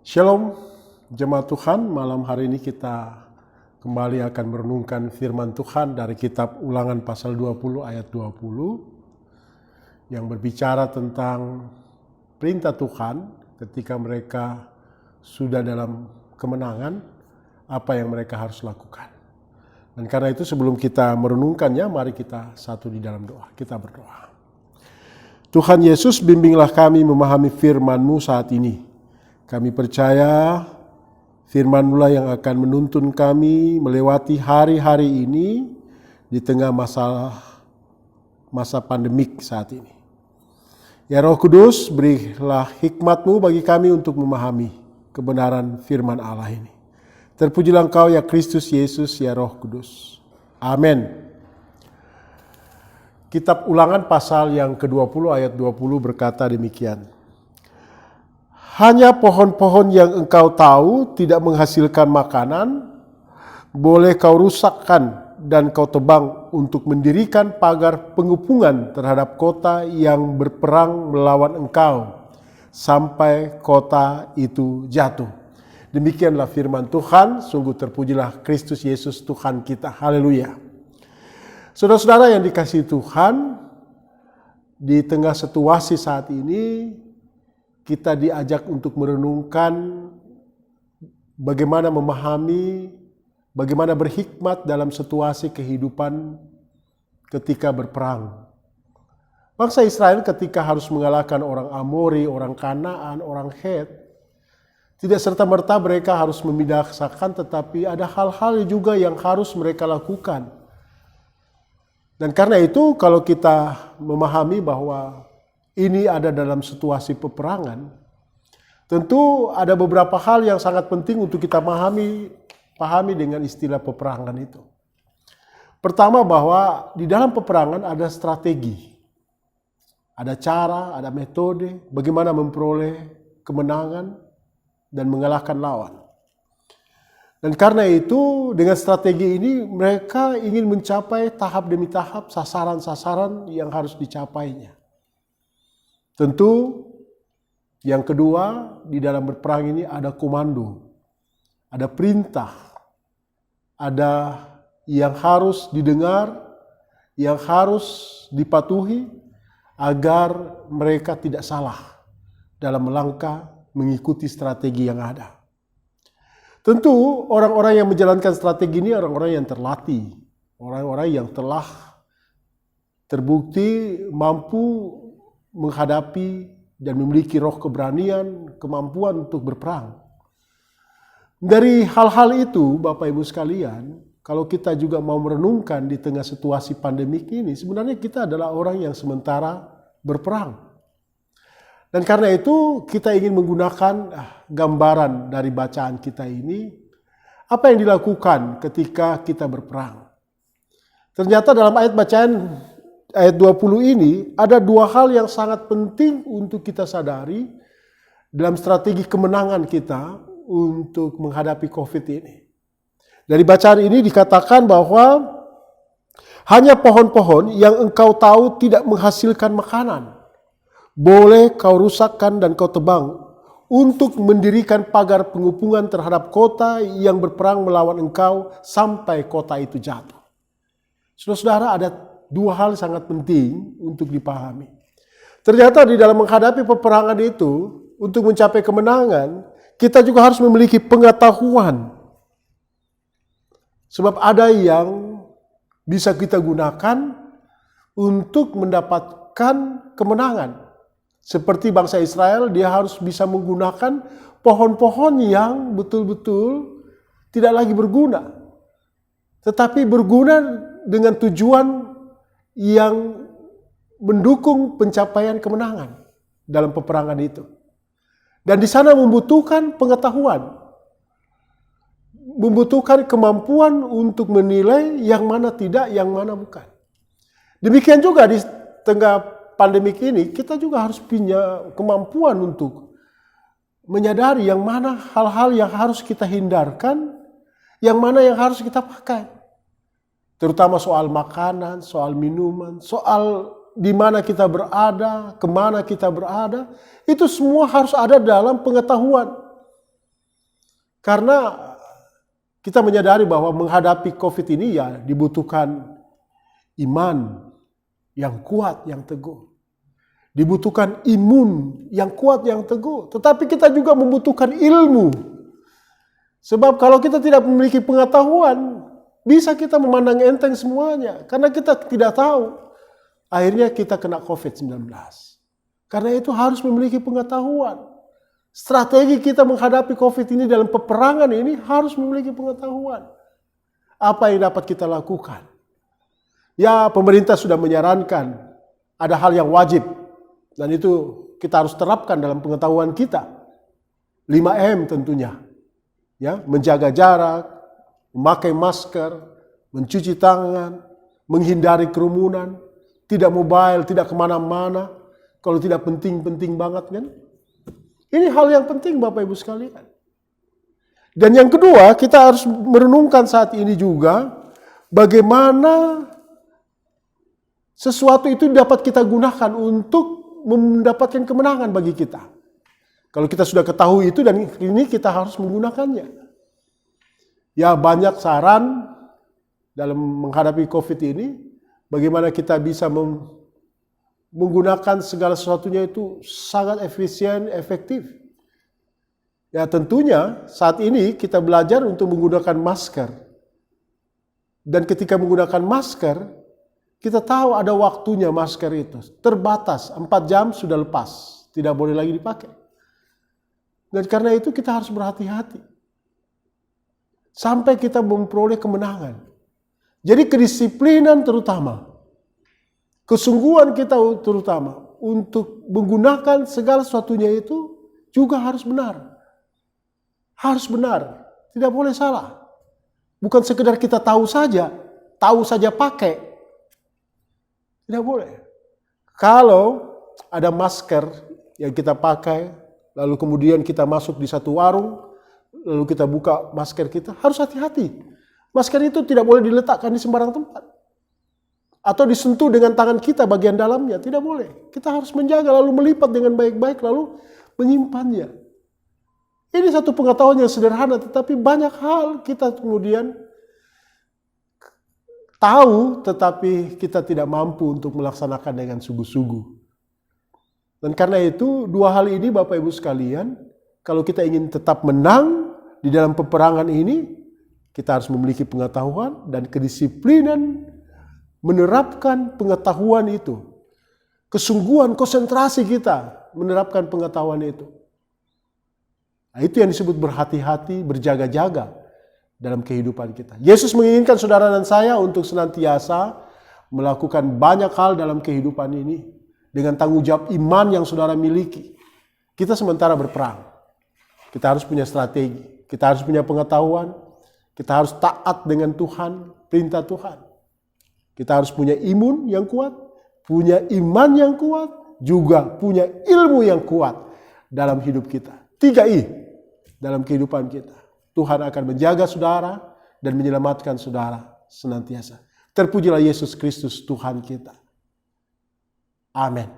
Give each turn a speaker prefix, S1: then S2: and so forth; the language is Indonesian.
S1: Shalom, jemaat Tuhan. Malam hari ini kita kembali akan merenungkan firman Tuhan dari kitab Ulangan pasal 20 ayat 20 yang berbicara tentang perintah Tuhan ketika mereka sudah dalam kemenangan, apa yang mereka harus lakukan. Dan karena itu sebelum kita merenungkannya, mari kita satu di dalam doa. Kita berdoa. Tuhan Yesus, bimbinglah kami memahami firman-Mu saat ini. Kami percaya firman-Mu lah yang akan menuntun kami melewati hari-hari ini di tengah masa pandemik saat ini. Ya Roh Kudus, berilah hikmat-Mu bagi kami untuk memahami kebenaran firman Allah ini. Terpujilah Engkau ya Kristus Yesus, ya Roh Kudus. Amin. Kitab Ulangan pasal yang ke-20 ayat 20 berkata demikian. Hanya pohon-pohon yang engkau tahu tidak menghasilkan makanan, boleh kau rusakkan dan kau tebang untuk mendirikan pagar pengepungan terhadap kota yang berperang melawan engkau, sampai kota itu jatuh. Demikianlah firman Tuhan, sungguh terpujilah Kristus Yesus Tuhan kita. Haleluya. Saudara-saudara yang dikasihi Tuhan, di tengah situasi saat ini, kita diajak untuk merenungkan bagaimana memahami, bagaimana berhikmat dalam situasi kehidupan ketika berperang. Bangsa Israel ketika harus mengalahkan orang Amori, orang Kanaan, orang Het, tidak serta-merta mereka harus membinasakan, tetapi ada hal-hal juga yang harus mereka lakukan. Dan karena itu kalau kita memahami bahwa ini ada dalam situasi peperangan, tentu ada beberapa hal yang sangat penting untuk kita pahami dengan istilah peperangan itu. Pertama, bahwa di dalam peperangan ada strategi, ada cara, ada metode bagaimana memperoleh kemenangan dan mengalahkan lawan. Dan karena itu dengan strategi ini mereka ingin mencapai tahap demi tahap sasaran-sasaran yang harus dicapainya. Tentu yang kedua, di dalam berperang ini ada komando, ada perintah, ada yang harus didengar, yang harus dipatuhi agar mereka tidak salah dalam melangkah mengikuti strategi yang ada. Tentu orang-orang yang menjalankan strategi ini orang-orang yang terlatih, orang-orang yang telah terbukti mampu menghadapi dan memiliki roh keberanian, kemampuan untuk berperang. Dari hal-hal itu, Bapak Ibu sekalian, kalau kita juga mau merenungkan di tengah situasi pandemik ini, sebenarnya kita adalah orang yang sementara berperang. Dan karena itu kita ingin menggunakan gambaran dari bacaan kita ini, apa yang dilakukan ketika kita berperang. Ternyata dalam ayat bacaan ayat 20 ini ada dua hal yang sangat penting untuk kita sadari dalam strategi kemenangan kita untuk menghadapi COVID ini. Dari bacaan ini dikatakan bahwa hanya pohon-pohon yang engkau tahu tidak menghasilkan makanan, boleh kau rusakkan dan kau tebang untuk mendirikan pagar pengepungan terhadap kota yang berperang melawan engkau sampai kota itu jatuh. Saudara-saudara, ada dua hal sangat penting untuk dipahami. Ternyata di dalam menghadapi peperangan itu, untuk mencapai kemenangan, kita juga harus memiliki pengetahuan. Sebab ada yang bisa kita gunakan untuk mendapatkan kemenangan. Seperti bangsa Israel, dia harus bisa menggunakan pohon-pohon yang betul-betul tidak lagi berguna. Tetapi berguna dengan tujuan yang mendukung pencapaian kemenangan dalam peperangan itu. Dan di sana membutuhkan pengetahuan, membutuhkan kemampuan untuk menilai yang mana tidak, yang mana bukan. Demikian juga di tengah pandemik ini, kita juga harus punya kemampuan untuk menyadari yang mana hal-hal yang harus kita hindarkan, yang mana yang harus kita pakai. Terutama soal makanan, soal minuman, soal di mana kita berada, kemana kita berada, itu semua harus ada dalam pengetahuan. Karena kita menyadari bahwa menghadapi COVID ini ya dibutuhkan iman yang kuat, yang teguh. Dibutuhkan imun yang kuat, yang teguh. Tetapi kita juga membutuhkan ilmu. Sebab kalau kita tidak memiliki pengetahuan, bisa kita memandang enteng semuanya. Karena kita tidak tahu. Akhirnya kita kena COVID-19. Karena itu harus memiliki pengetahuan. Strategi kita menghadapi COVID ini dalam peperangan ini harus memiliki pengetahuan. Apa yang dapat kita lakukan? Ya, pemerintah sudah menyarankan ada hal yang wajib. Dan itu kita harus terapkan dalam pengetahuan kita. 5M tentunya. Ya, menjaga jarak, memakai masker, mencuci tangan, menghindari kerumunan, tidak mobile, tidak kemana-mana. Kalau tidak penting-penting banget kan. Ini hal yang penting Bapak Ibu sekalian. Dan yang kedua, kita harus merenungkan saat ini juga bagaimana sesuatu itu dapat kita gunakan untuk mendapatkan kemenangan bagi kita. Kalau kita sudah ketahui itu dan ini kita harus menggunakannya. Ya, banyak saran dalam menghadapi COVID ini, bagaimana kita bisa menggunakan segala sesuatunya itu sangat efisien, efektif. Ya tentunya saat ini kita belajar untuk menggunakan masker. Dan ketika menggunakan masker, kita tahu ada waktunya masker itu. Terbatas, 4 jam sudah lepas. Tidak boleh lagi dipakai. Dan karena itu kita harus berhati-hati. Sampai kita memperoleh kemenangan. Jadi kedisiplinan terutama. Kesungguhan kita terutama untuk menggunakan segala sesuatunya itu juga harus benar. Harus benar, tidak boleh salah. Bukan sekedar kita tahu saja pakai. Tidak boleh. Kalau ada masker yang kita pakai, lalu kemudian kita masuk di satu warung, lalu kita buka masker kita, harus hati-hati. Masker itu tidak boleh diletakkan di sembarang tempat. Atau disentuh dengan tangan kita bagian dalamnya, tidak boleh. Kita harus menjaga lalu melipat dengan baik-baik lalu menyimpannya. Ini satu pengetahuan yang sederhana tetapi banyak hal kita kemudian tahu tetapi kita tidak mampu untuk melaksanakan dengan sungguh-sungguh. Dan karena itu dua hal ini Bapak Ibu sekalian, kalau kita ingin tetap menang di dalam peperangan ini, kita harus memiliki pengetahuan dan kedisiplinan menerapkan pengetahuan itu. Kesungguhan, konsentrasi kita menerapkan pengetahuan itu. Nah, itu yang disebut berhati-hati, berjaga-jaga dalam kehidupan kita. Yesus menginginkan saudara dan saya untuk senantiasa melakukan banyak hal dalam kehidupan ini dengan tanggung jawab iman yang saudara miliki. Kita sementara berperang. Kita harus punya strategi, kita harus punya pengetahuan, kita harus taat dengan Tuhan, perintah Tuhan. Kita harus punya imun yang kuat, punya iman yang kuat, juga punya ilmu yang kuat dalam hidup kita. 3I dalam kehidupan kita. Tuhan akan menjaga saudara dan menyelamatkan saudara senantiasa. Terpujilah Yesus Kristus Tuhan kita. Amin.